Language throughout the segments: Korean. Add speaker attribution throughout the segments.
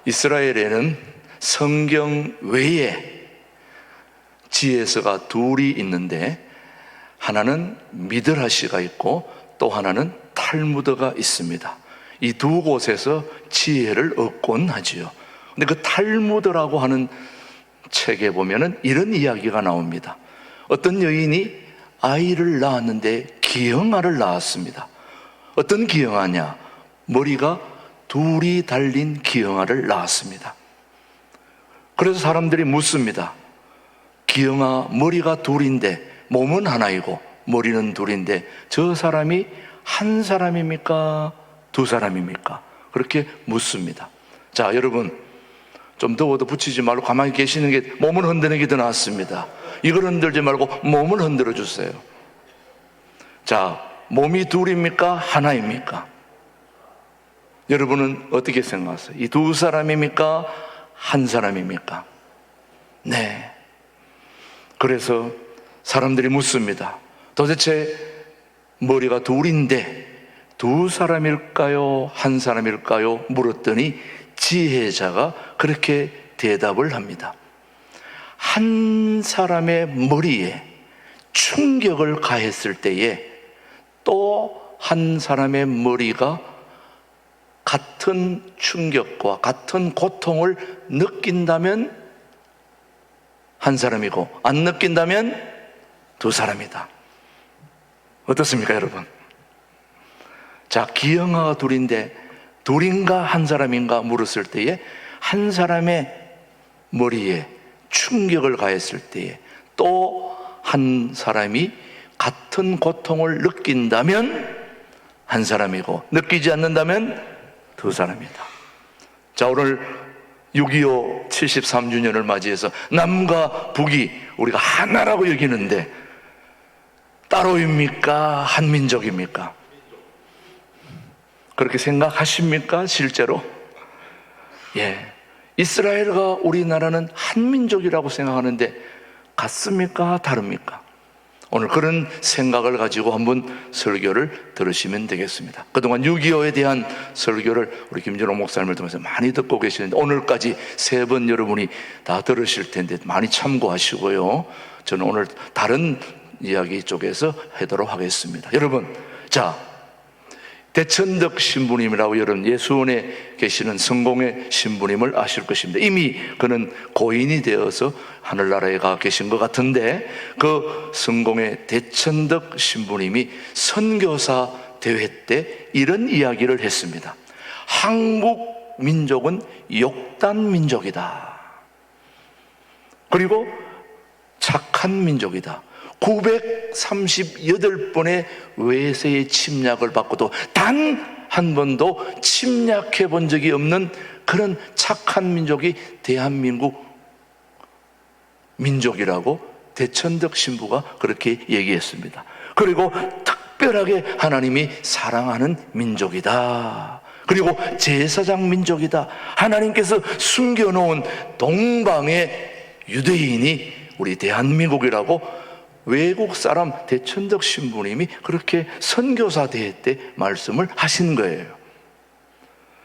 Speaker 1: 이스라엘에는 성경 외에 지혜서가 둘이 있는데, 하나는 미드라시가 있고 또 하나는 탈무드가 있습니다. 이 두 곳에서 지혜를 얻곤 하지요. 근데 그 탈무드라고 하는 책에 보면은 이런 이야기가 나옵니다. 어떤 여인이 아이를 낳았는데 기형아를 낳았습니다. 어떤 기형아냐? 머리가 둘이 달린 기형아를 낳았습니다. 그래서 사람들이 묻습니다. 기형아, 머리가 둘인데 몸은 하나이고 머리는 둘인데 저 사람이 한 사람입니까? 두 사람입니까? 그렇게 묻습니다. 자, 여러분, 좀 더워도 붙이지 말고 가만히 계시는 게, 몸을 흔드는 게 더 낫습니다. 이걸 흔들지 말고 몸을 흔들어 주세요. 자, 몸이 둘입니까? 하나입니까? 여러분은 어떻게 생각하세요? 이 두 사람입니까? 한 사람입니까? 네. 그래서 사람들이 묻습니다. 도대체 머리가 둘인데 두 사람일까요? 한 사람일까요? 물었더니 지혜자가 그렇게 대답을 합니다. 한 사람의 머리에 충격을 가했을 때에 또 한 사람의 머리가 같은 충격과 같은 고통을 느낀다면 한 사람이고, 안 느낀다면 두 사람이다. 어떻습니까, 여러분? 자, 기형아가 둘인데 둘인가 한 사람인가 물었을 때에 한 사람의 머리에 충격을 가했을 때에 또 한 사람이 같은 고통을 느낀다면 한 사람이고, 느끼지 않는다면 두 사람이다. 자, 오늘 6.25 73주년을 맞이해서 남과 북이 우리가 하나라고 여기는데 따로입니까? 한민족입니까? 그렇게 생각하십니까? 실제로? 예. 이스라엘과 우리나라는 한민족이라고 생각하는데 같습니까? 다릅니까? 오늘 그런 생각을 가지고 한번 설교를 들으시면 되겠습니다. 그동안 6.25에 대한 설교를 우리 김준호 목사님을 통해서 많이 듣고 계시는데 오늘까지 3번 여러분이 다 들으실 텐데 많이 참고하시고요. 저는 오늘 다른 이야기 쪽에서 하도록 하겠습니다. 여러분, 자, 대천덕 신부님이라고 여러분 예수원에 계시는 성공의 신부님을 아실 것입니다. 이미 그는 고인이 되어서 하늘나라에 가 계신 것 같은데, 그 성공의 대천덕 신부님이 선교사 대회 때 이런 이야기를 했습니다. 한국 민족은 욕단 민족이다. 그리고 착한 민족이다. 938번의 외세의 침략을 받고도 단 한 번도 침략해 본 적이 없는 그런 착한 민족이 대한민국 민족이라고 대천덕 신부가 그렇게 얘기했습니다. 그리고 특별하게 하나님이 사랑하는 민족이다. 그리고 제사장 민족이다. 하나님께서 숨겨놓은 동방의 유대인이 우리 대한민국이라고 외국 사람 대천덕 신부님이 그렇게 선교사 대회 때 말씀을 하신 거예요.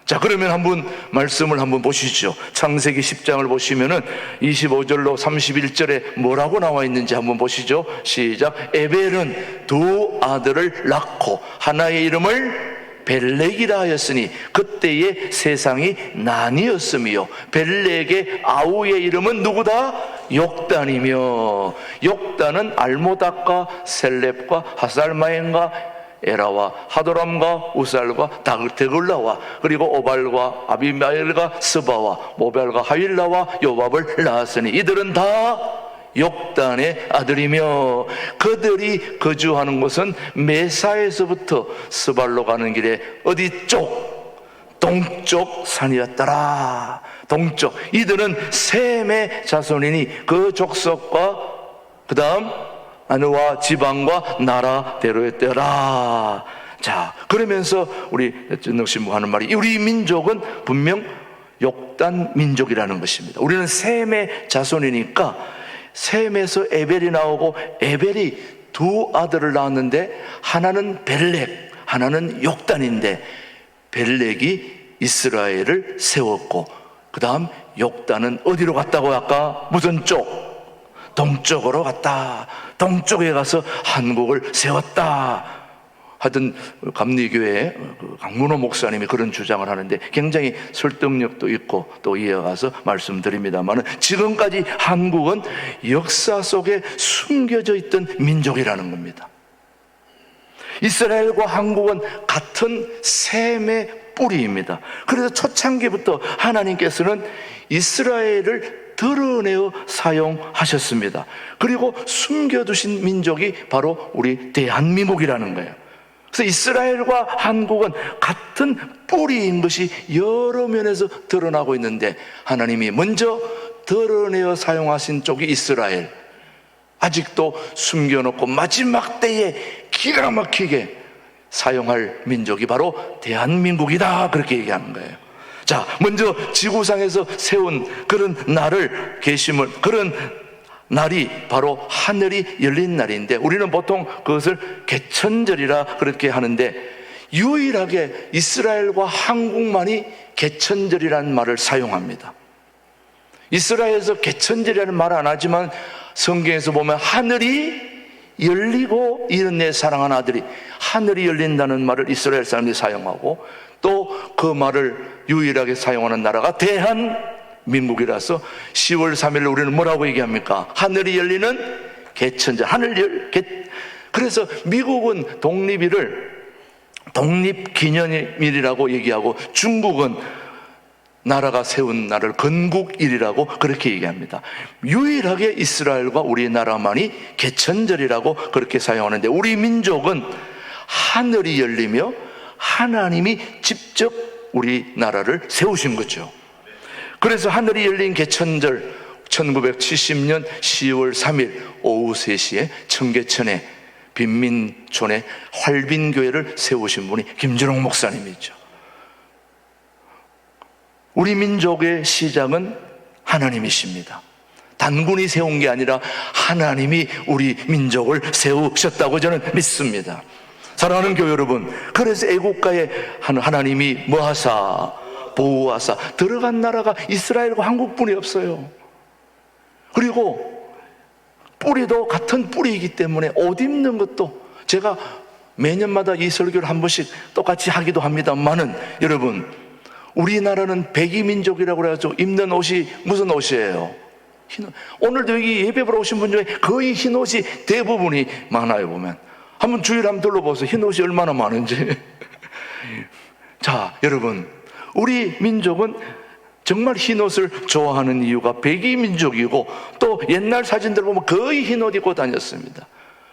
Speaker 1: 자, 그러면 한번 말씀을 한번 보시죠. 창세기 10장을 보시면은 25절로 31절에 뭐라고 나와 있는지 한번 보시죠. 시작. 에벨은 두 아들을 낳고 하나의 이름을 벨렉이라 하였으니 그때의 세상이 난이었으며 벨렉의 아우의 이름은 누구다? 욕단이며, 욕단은 알모닥과 셀렙과 하살마엔과 에라와 하도람과 우살과 데글라와 그리고 오발과 아비마엘과 스바와 모발과 하윌라와 요밥을 낳았으니 이들은 다 욕단의 아들이며 그들이 거주하는 곳은 메사에서부터 스발로 가는 길에 어디 쪽? 동쪽 산이었더라. 동쪽. 이들은 셈의 자손이니 그 족속과 그 다음 아내와 지방과 나라대로였더라. 자, 그러면서 우리 전덕 신부가 하는 말이, 우리 민족은 분명 욕단 민족이라는 것입니다. 우리는 셈의 자손이니까 셈에서 에벨이 나오고, 에벨이 두 아들을 낳았는데 하나는 벨렉, 하나는 욕단인데 벨렉이 이스라엘을 세웠고 그 다음 욕단은 어디로 갔다고 아까? 무슨 쪽? 동쪽으로 갔다. 동쪽에 가서 한국을 세웠다. 하여튼 감리교회 강문호 목사님이 그런 주장을 하는데 굉장히 설득력도 있고 또 이어가서 말씀드립니다만, 지금까지 한국은 역사 속에 숨겨져 있던 민족이라는 겁니다. 이스라엘과 한국은 같은 셈의 뿌리입니다. 그래서 초창기부터 하나님께서는 이스라엘을 드러내어 사용하셨습니다. 그리고 숨겨두신 민족이 바로 우리 대한민국이라는 거예요. 그래서 이스라엘과 한국은 같은 뿌리인 것이 여러 면에서 드러나고 있는데, 하나님이 먼저 드러내어 사용하신 쪽이 이스라엘, 아직도 숨겨놓고 마지막 때에 기가 막히게 사용할 민족이 바로 대한민국이다, 그렇게 얘기하는 거예요. 자, 먼저 지구상에서 세운 그런 날을, 계심을, 그런 날이 바로 하늘이 열린 날인데, 우리는 보통 그것을 개천절이라 그렇게 하는데, 유일하게 이스라엘과 한국만이 개천절이라는 말을 사용합니다. 이스라엘에서 개천절이라는 말을 안 하지만 성경에서 보면 하늘이 열리고 이런 내 사랑하는 아들이, 하늘이 열린다는 말을 이스라엘 사람들이 사용하고, 또 그 말을 유일하게 사용하는 나라가 대한민국이라서 10월 3일 우리는 뭐라고 얘기합니까? 하늘이 열리는 개천절. 그래서 미국은 독립일을 독립기념일이라고 얘기하고, 중국은 나라가 세운 날을 건국일이라고 그렇게 얘기합니다. 유일하게 이스라엘과 우리나라만이 개천절이라고 그렇게 사용하는데, 우리 민족은 하늘이 열리며 하나님이 직접 우리나라를 세우신 거죠. 그래서 하늘이 열린 개천절, 1970년 10월 3일 오후 3시에 청계천에 빈민촌에 활빈교회를 세우신 분이 김준홍 목사님이죠. 우리 민족의 시작은 하나님이십니다. 단군이 세운 게 아니라 하나님이 우리 민족을 세우셨다고 저는 믿습니다. 사랑하는 교회 여러분, 그래서 애국가에 하나님이 뭐하사 보호하사, 들어간 나라가 이스라엘과 한국뿐이 없어요. 그리고 뿌리도 같은 뿌리이기 때문에 옷 입는 것도, 제가 매년마다 이 설교를 한 번씩 똑같이 하기도 합니다만은, 여러분, 우리나라는 백이민족이라고 그래가지고 입는 옷이 무슨 옷이에요? 흰 옷. 오늘도 여기 예배 보러 오신 분 중에 거의 흰 옷이 대부분이 많아요. 보면 한번 주위를 한번 둘러보세요. 흰 옷이 얼마나 많은지. 자, 여러분, 우리 민족은 정말 흰 옷을 좋아하는 이유가 백이민족이고, 또 옛날 사진들 보면 거의 흰 옷 입고 다녔습니다.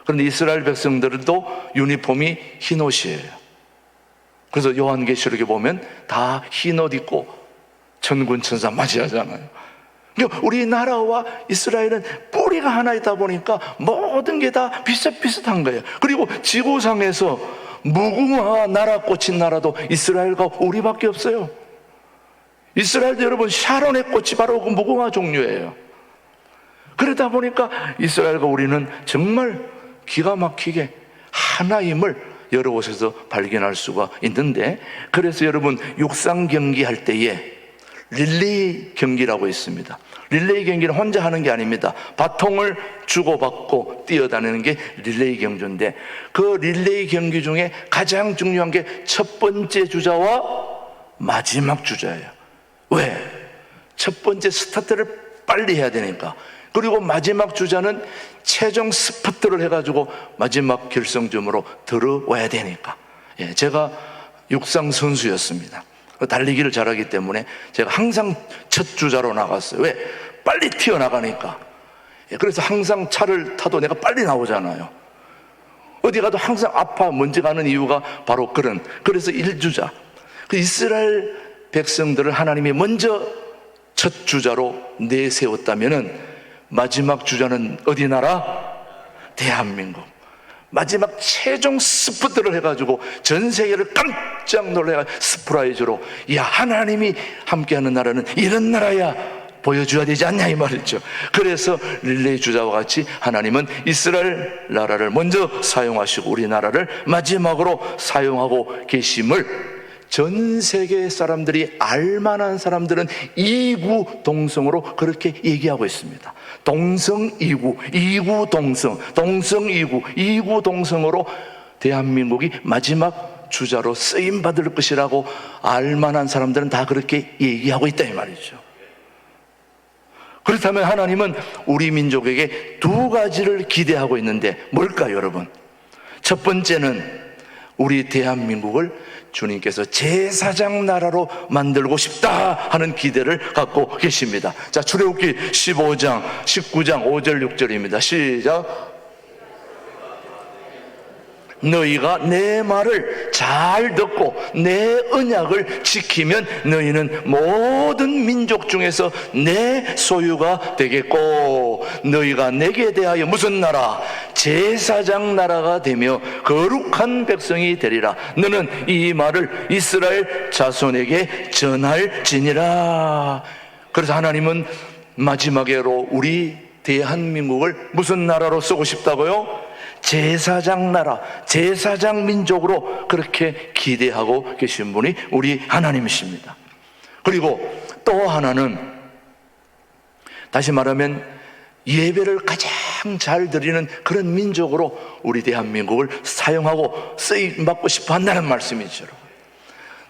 Speaker 1: 그런데 이스라엘 백성들도 유니폼이 흰 옷이에요. 그래서 요한계시록에 보면 다 흰 옷 입고 천군 천사 맞이하잖아요. 그러니까 우리나라와 이스라엘은 뿌리가 하나 있다 보니까 모든 게 다 비슷비슷한 거예요. 그리고 지구상에서 무궁화 나라 꽂힌 나라도 이스라엘과 우리밖에 없어요. 이스라엘도 여러분 샤론의 꽃이 바로 그 무궁화 종류예요. 그러다 보니까 이스라엘과 우리는 정말 기가 막히게 하나임을 여러 곳에서 발견할 수가 있는데, 그래서 여러분 육상 경기 할 때에 릴레이 경기라고 있습니다. 릴레이 경기는 혼자 하는 게 아닙니다. 바통을 주고받고 뛰어다니는 게 릴레이 경주인데, 그 릴레이 경기 중에 가장 중요한 게 첫 번째 주자와 마지막 주자예요. 왜? 첫 번째 스타트를 빨리 해야 되니까. 그리고 마지막 주자는 최종 스퍼트를 해가지고 마지막 결승점으로 들어와야 되니까. 예, 제가 육상 선수였습니다. 달리기를 잘하기 때문에 제가 항상 첫 주자로 나갔어요. 왜? 빨리 튀어나가니까. 예, 그래서 항상 차를 타도 내가 빨리 나오잖아요. 어디 가도 항상 앞에 먼저 가는 이유가 바로 그래서 1주자. 그 이스라엘 백성들을 하나님이 먼저 첫 주자로 내세웠다면은, 마지막 주자는 어디 나라? 대한민국. 마지막 최종 스프트를 해가지고 전 세계를 깜짝 놀래가 스프라이즈로, 야, 하나님이 함께하는 나라는 이런 나라야 보여줘야 되지 않냐 이 말이죠. 그래서 릴레이 주자와 같이 하나님은 이스라엘 나라를 먼저 사용하시고 우리나라를 마지막으로 사용하고 계심을 전 세계 사람들이 알만한 사람들은 이구동성으로 그렇게 얘기하고 있습니다. 동성이구, 이구동성, 동성이구, 이구동성으로 대한민국이 마지막 주자로 쓰임받을 것이라고 알만한 사람들은 다 그렇게 얘기하고 있다 이 말이죠. 그렇다면 하나님은 우리 민족에게 두 가지를 기대하고 있는데 뭘까요, 여러분? 첫 번째는 우리 대한민국을 주님께서 제사장 나라로 만들고 싶다 하는 기대를 갖고 계십니다. 자, 출애굽기 15장 19장 5절 6절입니다. 시작. 너희가 내 말을 잘 듣고 내 언약을 지키면 너희는 모든 민족 중에서 내 소유가 되겠고 너희가 내게 대하여 무슨 나라? 제사장 나라가 되며 거룩한 백성이 되리라. 너는 이 말을 이스라엘 자손에게 전할지니라. 그래서 하나님은 마지막으로 우리 대한민국을 무슨 나라로 쓰고 싶다고요? 제사장 나라, 제사장 민족으로 그렇게 기대하고 계신 분이 우리 하나님이십니다. 그리고 또 하나는 다시 말하면 예배를 가장 잘 드리는 그런 민족으로 우리 대한민국을 사용하고 쓰임받고 싶어 한다는 말씀이죠.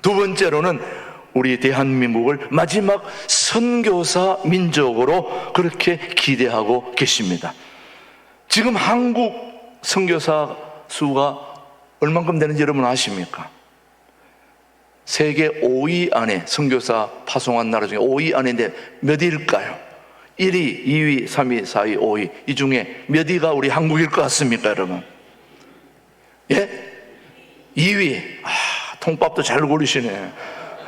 Speaker 1: 두 번째로는 우리 대한민국을 마지막 선교사 민족으로 그렇게 기대하고 계십니다. 지금 한국 선교사 수가 얼만큼 되는지 여러분 아십니까? 세계 5위 안에 선교사 파송한 나라 중에 5위 안인데 몇 위일까요? 1위, 2위, 3위, 4위, 5위 이 중에 몇 위가 우리 한국일 것 같습니까, 여러분? 예? 2위. 통밥도 잘 고르시네.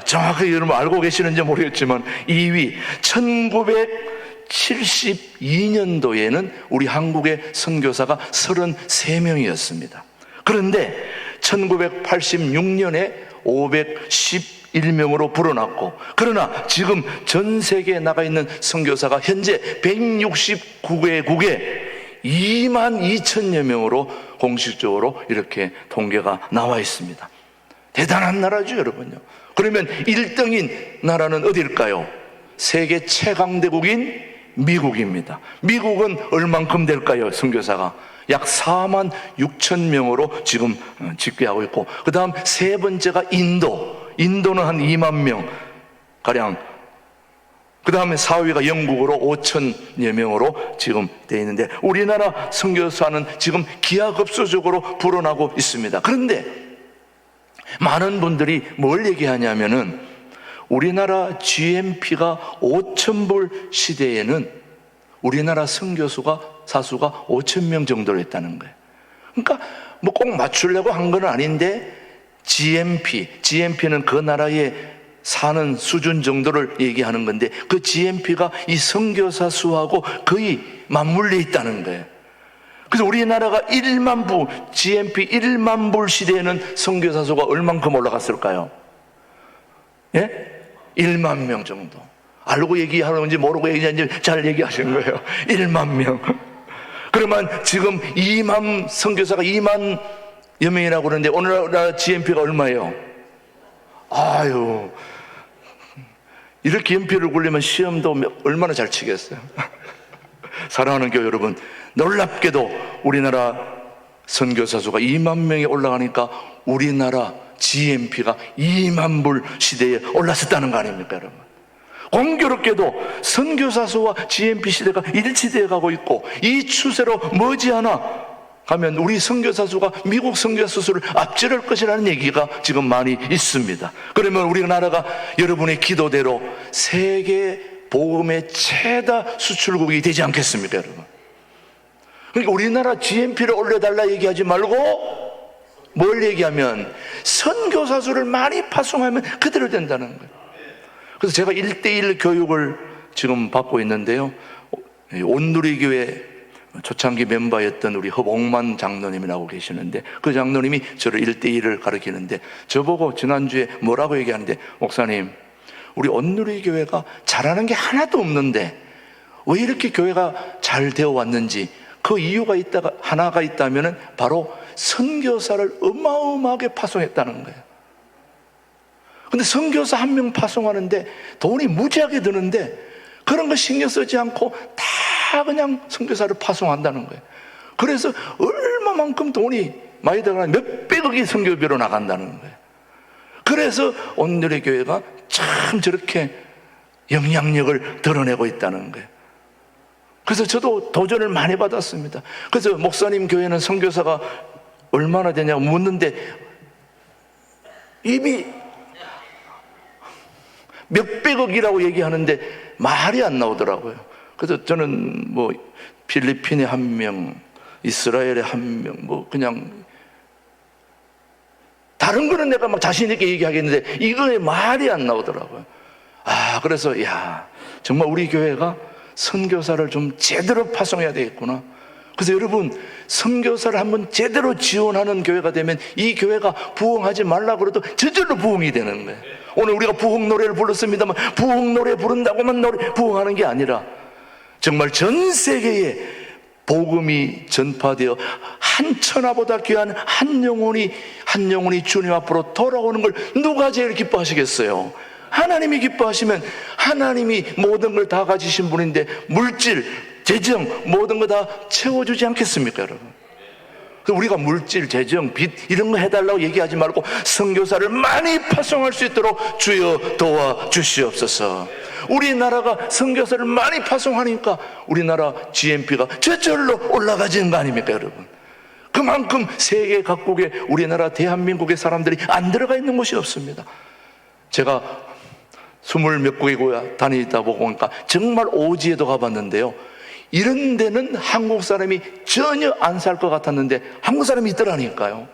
Speaker 1: 정확하게 여러분 알고 계시는지 모르겠지만 2위. 1972년도에는 우리 한국의 선교사가 33명이었습니다. 그런데 1986년에 511명으로 불어났고, 그러나 지금 전 세계에 나가 있는 선교사가 현재 169개국에 22,000여 명으로 공식적으로 이렇게 통계가 나와 있습니다. 대단한 나라죠, 여러분요. 그러면 1등인 나라는 어디일까요? 세계 최강대국인 미국입니다. 미국은 얼만큼 될까요? 선교사가 약 46,000명으로 지금 집계하고 있고, 그 다음 세 번째가 인도는 한 2만 명 가량, 그 다음에 4위가 영국으로 5,000여 명으로 지금 되어 있는데, 우리나라 선교사는 지금 기하급수적으로 불어나고 있습니다. 그런데 많은 분들이 뭘 얘기하냐면은 우리나라 GNP가 5,000불 시대에는 우리나라 선교수가 사수가 5,000명 정도로 했다는 거예요. 그러니까 뭐 꼭 맞추려고 한 건 아닌데 GNP는 그 나라에 사는 수준 정도를 얘기하는 건데 그 GNP가 이 선교사 수하고 거의 맞물려 있다는 거예요. 그래서 우리나라가 1만 부, GNP 1만 불 시대에는 선교사 수가 얼만큼 올라갔을까요? 예? 1만 명 정도. 알고 얘기하는지 모르고 얘기하는지 잘 얘기하시는 거예요. 1만 명. 그러면 지금 선교사가 2만여 명이라고 그러는데 오늘날 GNP가 얼마예요? 아유, 이렇게 연필을 굴리면 시험도 얼마나 잘 치겠어요. 사랑하는 교회 여러분, 놀랍게도 우리나라 선교사 수가 2만 명이 올라가니까 우리나라 GNP가 2만 불 시대에 올랐었다는 거 아닙니까, 여러분? 공교롭게도 선교사 수와 GNP 시대가 일치되어 가고 있고, 이 추세로 머지않아 가면 우리 선교사 수가 미국 선교사 수를 앞지를 것이라는 얘기가 지금 많이 있습니다. 그러면 우리나라가 여러분의 기도대로 세계 복음의 최다 수출국이 되지 않겠습니까, 여러분? 그러니까 우리나라 GNP를 올려달라 얘기하지 말고 뭘 얘기하면 선교사 수를 많이 파송하면 그대로 된다는 거예요. 그래서 제가 1:1 교육을 지금 받고 있는데요, 온누리교회 초창기 멤버였던 우리 허봉만 장로님이라고 계시는데, 그 장로님이 저를 1:1을 가르치는데 저보고 지난주에 뭐라고 얘기하는데, 목사님, 우리 온누리교회가 잘하는 게 하나도 없는데 왜 이렇게 교회가 잘 되어 왔는지 그 이유가 하나가 있다면 바로 선교사를 어마어마하게 파송했다는 거예요. 근데 선교사 한 명 파송하는데 돈이 무지하게 드는데 그런 거 신경 쓰지 않고 다 그냥 선교사를 파송한다는 거예요. 그래서 얼마만큼 돈이 많이 들어가는 몇백억이 선교비로 나간다는 거예요. 그래서 오늘의 교회가 참 저렇게 영향력을 드러내고 있다는 거예요. 그래서 저도 도전을 많이 받았습니다. 그래서 목사님 교회는 선교사가 얼마나 되냐고 묻는데 이미 몇백억이라고 얘기하는데 말이 안 나오더라고요. 그래서 저는 뭐 필리핀에 한 명, 이스라엘에 한 명, 뭐 그냥 다른 거는 내가 막 자신 있게 얘기하겠는데 이거에 말이 안 나오더라고요. 그래서 정말 우리 교회가 선교사를 좀 제대로 파송해야 되겠구나. 그래서 여러분, 선교사를 한번 제대로 지원하는 교회가 되면 이 교회가 부흥하지 말라고 그래도 저절로 부흥이 되는 거예요. 오늘 우리가 부흥 노래를 불렀습니다만 부흥 노래 부른다고만 부흥하는 게 아니라 정말 전 세계에 복음이 전파되어 한 천하보다 귀한 한 영혼이 주님 앞으로 돌아오는 걸 누가 제일 기뻐하시겠어요? 하나님이 기뻐하시면 하나님이 모든 걸 다 가지신 분인데 물질, 재정 모든 거 다 채워주지 않겠습니까, 여러분? 우리가 물질, 재정, 빚 이런 거 해달라고 얘기하지 말고 선교사를 많이 파송할 수 있도록 주여 도와주시옵소서. 우리나라가 선교사를 많이 파송하니까 우리나라 GNP가 저절로 올라가지는 거 아닙니까, 여러분? 그만큼 세계 각국에 우리나라 대한민국의 사람들이 안 들어가 있는 곳이 없습니다. 제가 20몇 국에 다니다 보니까 정말 오지에도 가봤는데요, 이런 데는 한국 사람이 전혀 안 살 것 같았는데 한국 사람이 있더라니까요.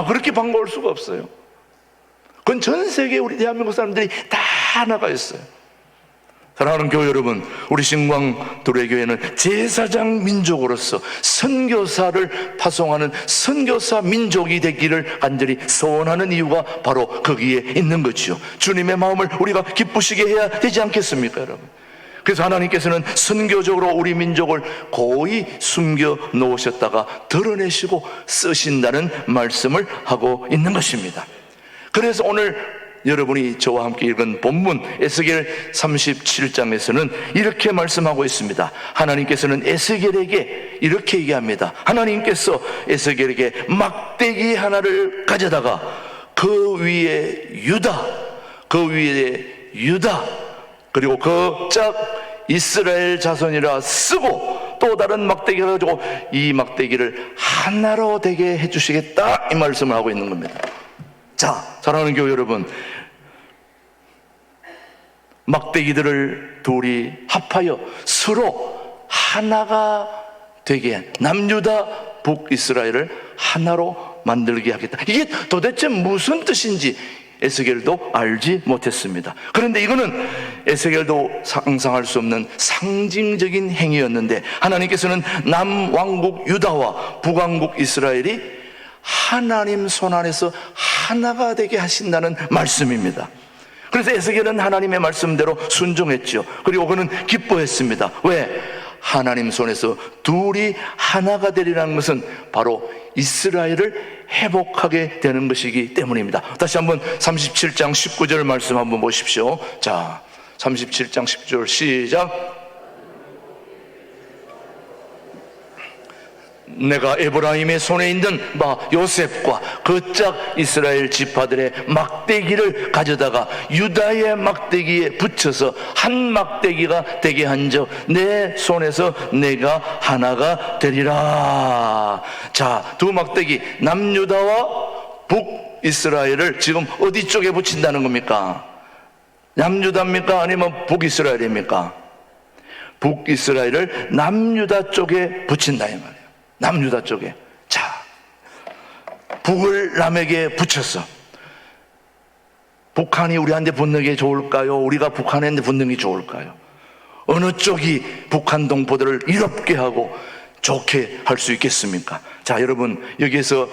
Speaker 1: 그렇게 반가울 수가 없어요. 그건 전 세계 우리 대한민국 사람들이 다 나가 있어요. 사랑하는 교회 여러분, 우리 신광 도래교회는 제사장 민족으로서 선교사를 파송하는 선교사 민족이 되기를 간절히 소원하는 이유가 바로 거기에 있는 거지요. 주님의 마음을 우리가 기쁘시게 해야 되지 않겠습니까, 여러분? 그래서 하나님께서는 선교적으로 우리 민족을 고이 숨겨 놓으셨다가 드러내시고 쓰신다는 말씀을 하고 있는 것입니다. 그래서 오늘 여러분이 저와 함께 읽은 본문 에스겔 37장에서는 이렇게 말씀하고 있습니다. 하나님께서는 에스겔에게 이렇게 얘기합니다. 하나님께서 에스겔에게 막대기 하나를 가져다가 그 위에 유다 그리고 그 짝 이스라엘 자손이라 쓰고 또 다른 막대기를 가지고 이 막대기를 하나로 되게 해주시겠다, 이 말씀을 하고 있는 겁니다. 자, 사랑하는 교회 여러분, 막대기들을 둘이 합하여 서로 하나가 되게 남유다 북이스라엘을 하나로 만들게 하겠다. 이게 도대체 무슨 뜻인지 에스겔도 알지 못했습니다. 그런데 이거는 에스겔도 상상할 수 없는 상징적인 행위였는데 하나님께서는 남왕국 유다와 북왕국 이스라엘이 하나님 손 안에서 하나가 되게 하신다는 말씀입니다. 그래서 에스겔은 하나님의 말씀대로 순종했죠. 그리고 그는 기뻐했습니다. 왜? 하나님 손에서 둘이 하나가 되리라는 것은 바로 이스라엘을 회복하게 되는 것이기 때문입니다. 다시 한번 37장 19절 말씀 한번 보십시오. 자, 37장 19절 시작. 내가 에브라임의 손에 있는 요셉과 그 짝 이스라엘 지파들의 막대기를 가져다가 유다의 막대기에 붙여서 한 막대기가 되게 한즉 내 손에서 내가 하나가 되리라. 자, 두 막대기 남유다와 북이스라엘을 지금 어디 쪽에 붙인다는 겁니까? 남유다입니까? 아니면 북이스라엘입니까? 북이스라엘을 남유다 쪽에 붙인다 이 말이에요. 남유다 쪽에. 자, 북을 남에게 붙였어. 북한이 우리한테 붙는 게 좋을까요? 우리가 북한한테 붙는 게 좋을까요? 어느 쪽이 북한 동포들을 이롭게 하고 좋게 할 수 있겠습니까? 자, 여러분, 여기에서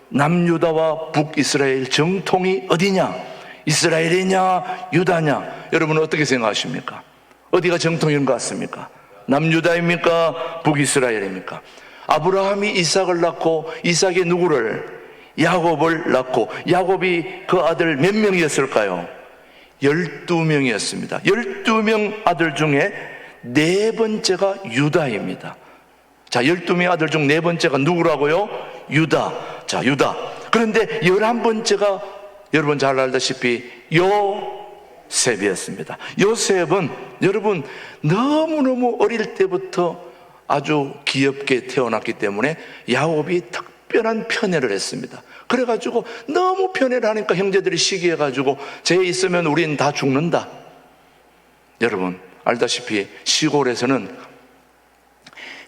Speaker 1: 남유다와 북이스라엘 정통이 어디냐? 이스라엘이냐 유다냐? 여러분은 어떻게 생각하십니까? 어디가 정통인 것 같습니까? 남유다입니까? 북이스라엘입니까? 아브라함이 이삭을 낳고 이삭의 누구를? 야곱을 낳고, 야곱이 그 아들 몇 명이었을까요? 12명이었습니다. 12명 아들 중에 네 번째가 유다입니다. 자, 12명의 아들 중 네 번째가 누구라고요? 유다. 자, 유다. 그런데 11번째가 여러분 잘 알다시피 요셉이었습니다. 요셉은 여러분 너무너무 어릴 때부터 아주 귀엽게 태어났기 때문에 야곱이 특별한 편애를 했습니다. 그래가지고 너무 편애를 하니까 형제들이 시기해가지고 쟤 있으면 우린 다 죽는다. 여러분 알다시피 시골에서는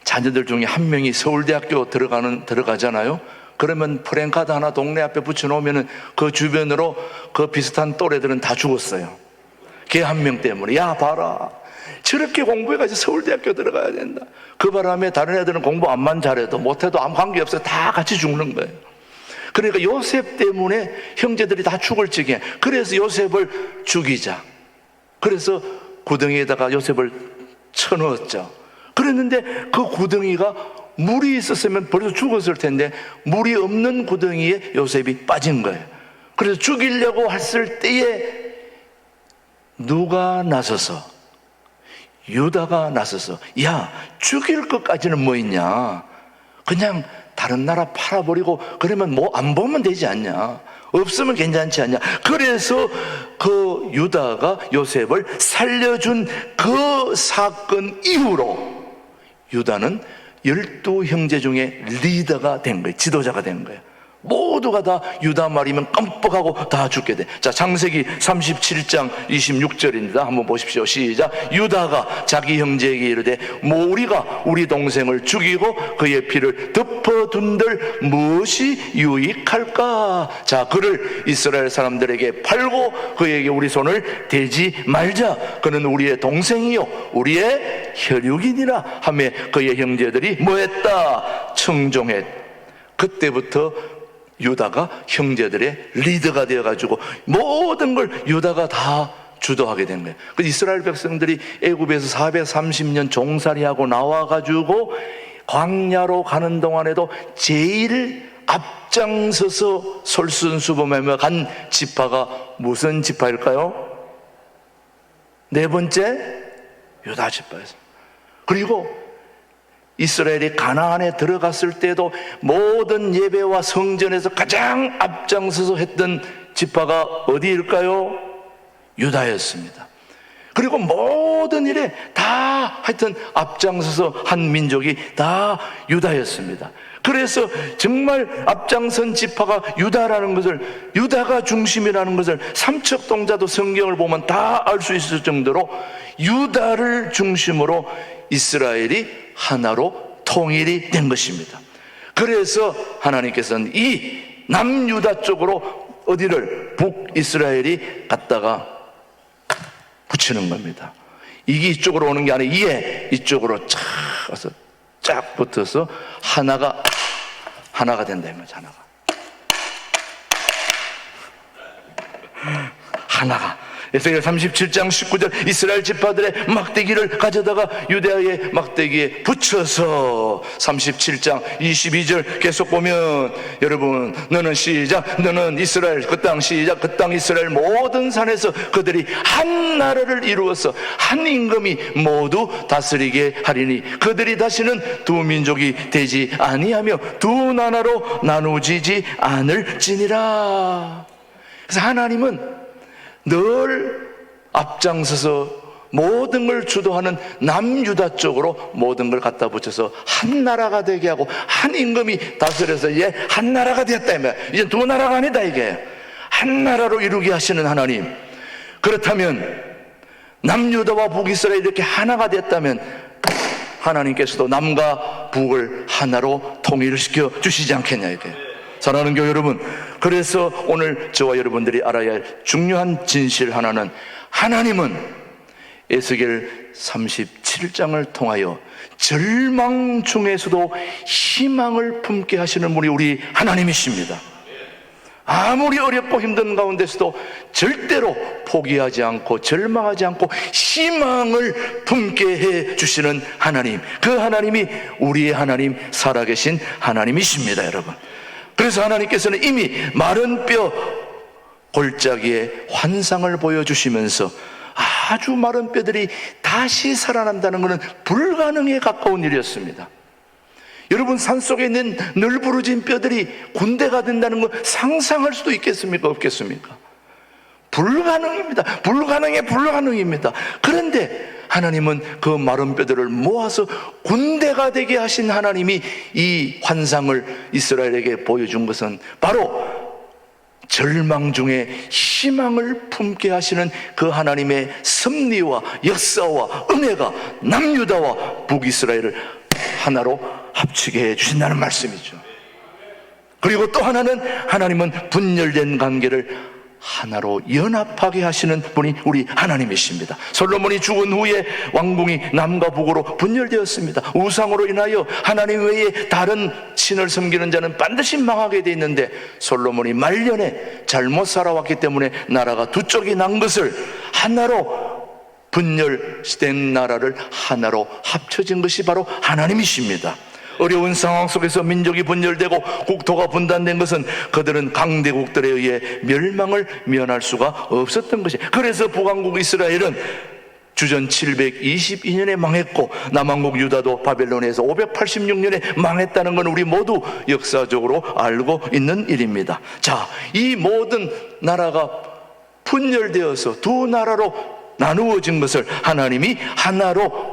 Speaker 1: 자녀들 중에 한 명이 서울대학교 들어가잖아요. 그러면 프랭카드 하나 동네 앞에 붙여놓으면 그 주변으로 그 비슷한 또래들은 다 죽었어요. 걔 한 명 때문에. 야 봐라, 저렇게 공부해가지고 서울대학교 들어가야 된다. 그 바람에 다른 애들은 공부 암만 잘해도 못해도 아무 관계없어요. 다 같이 죽는 거예요. 그러니까 요셉 때문에 형제들이 다 죽을 지경. 그래서 요셉을 죽이자. 그래서 구덩이에다가 요셉을 쳐넣었죠. 그랬는데 그 구덩이가 물이 있었으면 벌써 죽었을 텐데 물이 없는 구덩이에 요셉이 빠진 거예요. 그래서 죽이려고 했을 때에 누가 나서서, 유다가 나서서, 야 죽일 것까지는 뭐 있냐, 그냥 다른 나라 팔아버리고 그러면 뭐 안 보면 되지 않냐, 없으면 괜찮지 않냐. 그래서 그 유다가 요셉을 살려준 그 사건 이후로 유다는 12형제 중에 리더가 된 거예요. 지도자가 된 거예요. 모두가 다 유다 말이면 깜빡하고 다 죽게 돼. 자, 창세기 37장 26절입니다. 한번 보십시오. 시작. 유다가 자기 형제에게 이르되 뭐 우리가 우리 동생을 죽이고 그의 피를 덮어둔들 무엇이 유익할까? 자, 그를 이스라엘 사람들에게 팔고 그에게 우리 손을 대지 말자. 그는 우리의 동생이요 우리의 혈육이니라 하며 그의 형제들이 뭐했다? 청종했다. 그때부터 유다가 형제들의 리더가 되어가지고 모든 걸 유다가 다 주도하게 된 거예요. 이스라엘 백성들이 애굽에서 430년 종살이하고 나와가지고 광야로 가는 동안에도 제일 앞장서서 솔선수범하며 간 지파가 무슨 지파일까요? 네 번째 유다 지파였습니다. 그리고 이스라엘이 가나안에 들어갔을 때도 모든 예배와 성전에서 가장 앞장서서 했던 지파가 어디일까요? 유다였습니다. 그리고 모든 일에 다 하여튼 앞장서서 한 민족이 다 유다였습니다. 그래서 정말 앞장선 지파가 유다라는 것을, 유다가 중심이라는 것을 삼척동자도 성경을 보면 다 알 수 있을 정도로 유다를 중심으로 이스라엘이 하나로 통일이 된 것입니다. 그래서 하나님께서는 이 남유다 쪽으로 어디를 북이스라엘이 갖다가 붙이는 겁니다. 이게 이쪽으로 오는 게 아니라 이에 이쪽으로 쫙 와서 쫙 붙어서 하나가 된다 이 말이죠. 하나가 에스겔 37장 19절 이스라엘 지파들의 막대기를 가져다가 유대의 막대기에 붙여서 37장 22절 계속 보면 여러분 너는 시작 너는 이스라엘 그 땅 시작 그 땅 이스라엘 모든 산에서 그들이 한 나라를 이루어서 한 임금이 모두 다스리게 하리니 그들이 다시는 두 민족이 되지 아니하며 두 나라로 나누어지지 않을지니라. 그래서 하나님은 늘 앞장서서 모든 걸 주도하는 남유다 쪽으로 모든 걸 갖다 붙여서 한 나라가 되게 하고 한 임금이 다스려서 이제 한 나라가 되었다. 이제 두 나라가 아니다 이게. 한 나라로 이루게 하시는 하나님. 그렇다면 남유다와 북이스라엘이 이렇게 하나가 됐다면 하나님께서도 남과 북을 하나로 통일시켜 주시지 않겠냐 이게. 사랑하는 교회 여러분, 그래서 오늘 저와 여러분들이 알아야 할 중요한 진실 하나는 하나님은 에스겔 37장을 통하여 절망 중에서도 희망을 품게 하시는 분이 우리 하나님이십니다. 아무리 어렵고 힘든 가운데서도 절대로 포기하지 않고 절망하지 않고 희망을 품게 해 주시는 하나님, 그 하나님이 우리의 하나님, 살아계신 하나님이십니다. 여러분, 그래서 하나님께서는 이미 마른 뼈 골짜기에 환상을 보여주시면서 아주 마른 뼈들이 다시 살아난다는 것은 불가능에 가까운 일이었습니다. 여러분, 산속에 있는 널브러진 뼈들이 군대가 된다는 걸 상상할 수도 있겠습니까? 없겠습니까? 불가능입니다. 불가능입니다. 그런데 하나님은 그 마른 뼈들을 모아서 군대가 되게 하신 하나님이 이 환상을 이스라엘에게 보여준 것은 바로 절망 중에 희망을 품게 하시는 그 하나님의 섭리와 역사와 은혜가 남유다와 북이스라엘을 하나로 합치게 해주신다는 말씀이죠. 그리고 또 하나는 하나님은 분열된 관계를 하나로 연합하게 하시는 분이 우리 하나님이십니다. 솔로몬이 죽은 후에 왕궁이 남과 북으로 분열되었습니다. 우상으로 인하여 하나님 외에 다른 신을 섬기는 자는 반드시 망하게 돼 있는데, 솔로몬이 말년에 잘못 살아왔기 때문에 나라가 두 쪽이 난 것을 하나로 분열된 나라를 하나로 합쳐진 것이 바로 하나님이십니다. 어려운 상황 속에서 민족이 분열되고 국토가 분단된 것은 그들은 강대국들에 의해 멸망을 면할 수가 없었던 것이에요. 그래서 북왕국 이스라엘은 주전 722년에 망했고 남왕국 유다도 바벨론에서 586년에 망했다는 건 우리 모두 역사적으로 알고 있는 일입니다. 자, 이 모든 나라가 분열되어서 두 나라로 나누어진 것을 하나님이 하나로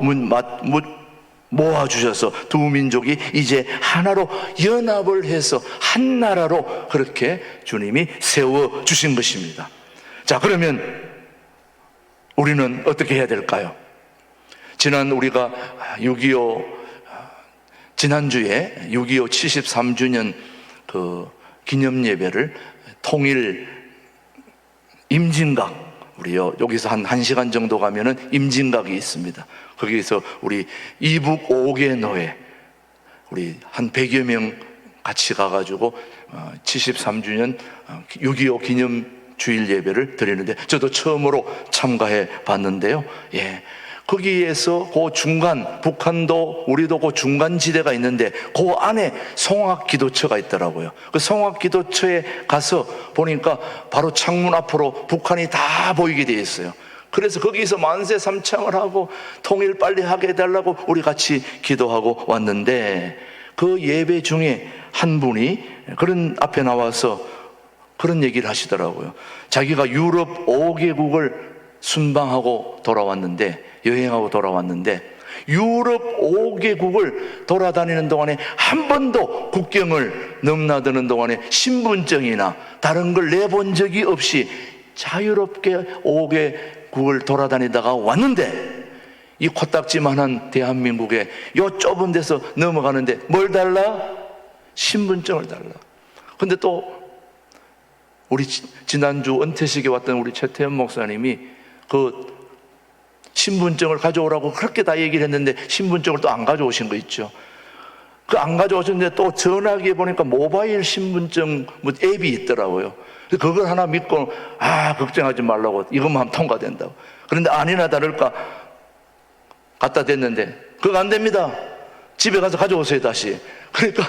Speaker 1: 모아주셔서 두 민족이 이제 하나로 연합을 해서 한 나라로 그렇게 주님이 세워주신 것입니다. 자, 그러면 우리는 어떻게 해야 될까요? 우리가 6.25 지난주에 6.25 73주년 그 기념예배를 통일 임진각, 우리요 여기서 한 1시간 정도 가면은 임진각이 있습니다. 거기서 우리 이북 5개 노예 우리 한 100여 명 같이 가가지고 73주년 6.25 기념 주일 예배를 드리는데 저도 처음으로 참가해 봤는데요. 예. 거기에서 그 중간, 북한도 우리도 그 중간 지대가 있는데 그 안에 성악 기도처가 있더라고요. 그 성악 기도처에 가서 보니까 바로 창문 앞으로 북한이 다 보이게 돼 있어요. 그래서 거기서 만세 삼창을 하고 통일 빨리 하게 해달라고 우리 같이 기도하고 왔는데, 그 예배 중에 한 분이 그런 앞에 나와서 그런 얘기를 하시더라고요. 자기가 유럽 5개국을 순방하고 돌아왔는데, 여행하고 돌아왔는데 유럽 5개국을 돌아다니는 동안에 한 번도 국경을 넘나드는 동안에 신분증이나 다른 걸 내본 적이 없이 자유롭게 5개국을 돌아다니다가 왔는데, 이 코딱지만한 대한민국에 요 좁은 데서 넘어가는데 뭘 달라? 신분증을 달라. 근데 또 우리 지난주 은퇴식에 왔던 우리 최태현 목사님이 그 신분증을 가져오라고 그렇게 다 얘기를 했는데 신분증을 또 안 가져오신 거 있죠. 그 안 가져오셨는데 또 전화기에 보니까 모바일 신분증 앱이 있더라고요. 그걸 하나 믿고 걱정하지 말라고, 이것만 하면 통과된다고. 그런데 아니나 다를까 갖다 댔는데 그거 안 됩니다. 집에 가서 가져오세요 다시. 그러니까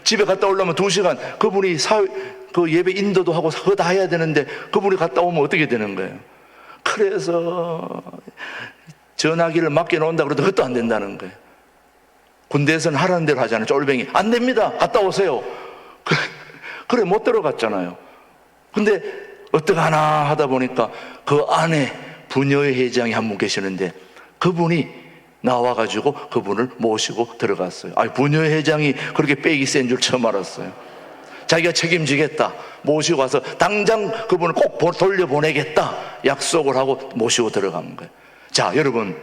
Speaker 1: 집에 갔다 오려면 2시간 그분이 그 예배 인도도 하고 그거 다 해야 되는데 그분이 갔다 오면 어떻게 되는 거예요? 그래서 전화기를 맡겨놓는다 그래도 그것도 안 된다는 거예요. 군대에서는 하라는 대로 하잖아요. 쫄뱅이. 안 됩니다. 갔다 오세요. 그래 못 들어갔잖아요. 근데 어떡하나 하다 보니까 그 안에 부녀회 회장이 한 분 계시는데 그분이 나와가지고 그분을 모시고 들어갔어요. 부녀회 회장이 그렇게 빼기 센 줄 처음 알았어요. 자기가 책임지겠다 모시고 와서 당장 그분을 꼭 돌려보내겠다 약속을 하고 모시고 들어간 거예요. 자, 여러분,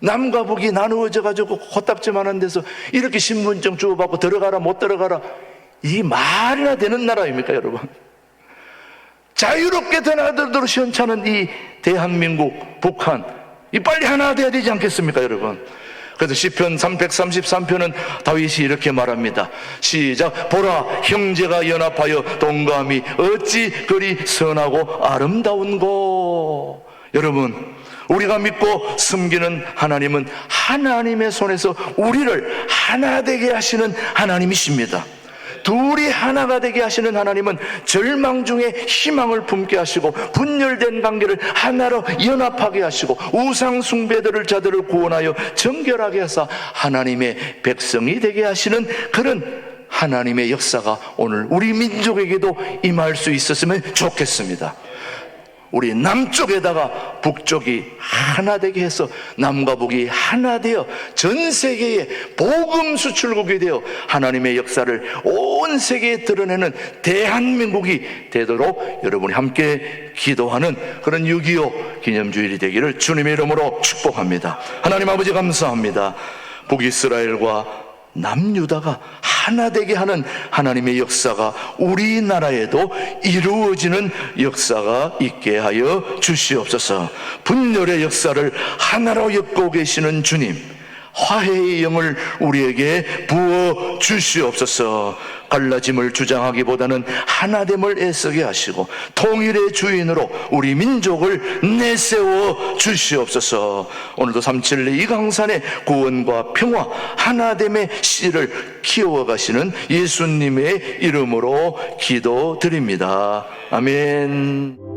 Speaker 1: 남과 북이 나누어져 가지고 코딱지만한 데서 이렇게 신분증 주고받고 들어가라 못 들어가라, 이 말이나 되는 나라입니까 여러분? 자유롭게 드나들도록 시원찮은 이 대한민국, 북한, 이 빨리 하나 돼야 되지 않겠습니까 여러분? 그래서 시편 333편은 다윗이 이렇게 말합니다. 시작. 보라, 형제가 연합하여 동감이 어찌 그리 선하고 아름다운고. 여러분, 우리가 믿고 섬기는 하나님은 하나님의 손에서 우리를 하나 되게 하시는 하나님이십니다. 둘이 하나가 되게 하시는 하나님은 절망 중에 희망을 품게 하시고 분열된 관계를 하나로 연합하게 하시고 우상 숭배들을 자들을 구원하여 정결하게 하사 하나님의 백성이 되게 하시는 그런 하나님의 역사가 오늘 우리 민족에게도 임할 수 있었으면 좋겠습니다. 우리 남쪽에다가 북쪽이 하나 되게 해서 남과 북이 하나 되어 전 세계에 복음 수출국이 되어 하나님의 역사를 온 세계에 드러내는 대한민국이 되도록 여러분이 함께 기도하는 그런 6.25 기념주일이 되기를 주님의 이름으로 축복합니다. 하나님 아버지 감사합니다. 북이스라엘과 남유다가 하나 되게 하는 하나님의 역사가 우리나라에도 이루어지는 역사가 있게 하여 주시옵소서. 분열의 역사를 하나로 엮고 계시는 주님, 화해의 영을 우리에게 부어 주시옵소서. 갈라짐을 주장하기보다는 하나됨을 애쓰게 하시고 통일의 주인으로 우리 민족을 내세워 주시옵소서. 오늘도 372 이강산의 구원과 평화 하나됨의 씨를 키워가시는 예수님의 이름으로 기도드립니다. 아멘.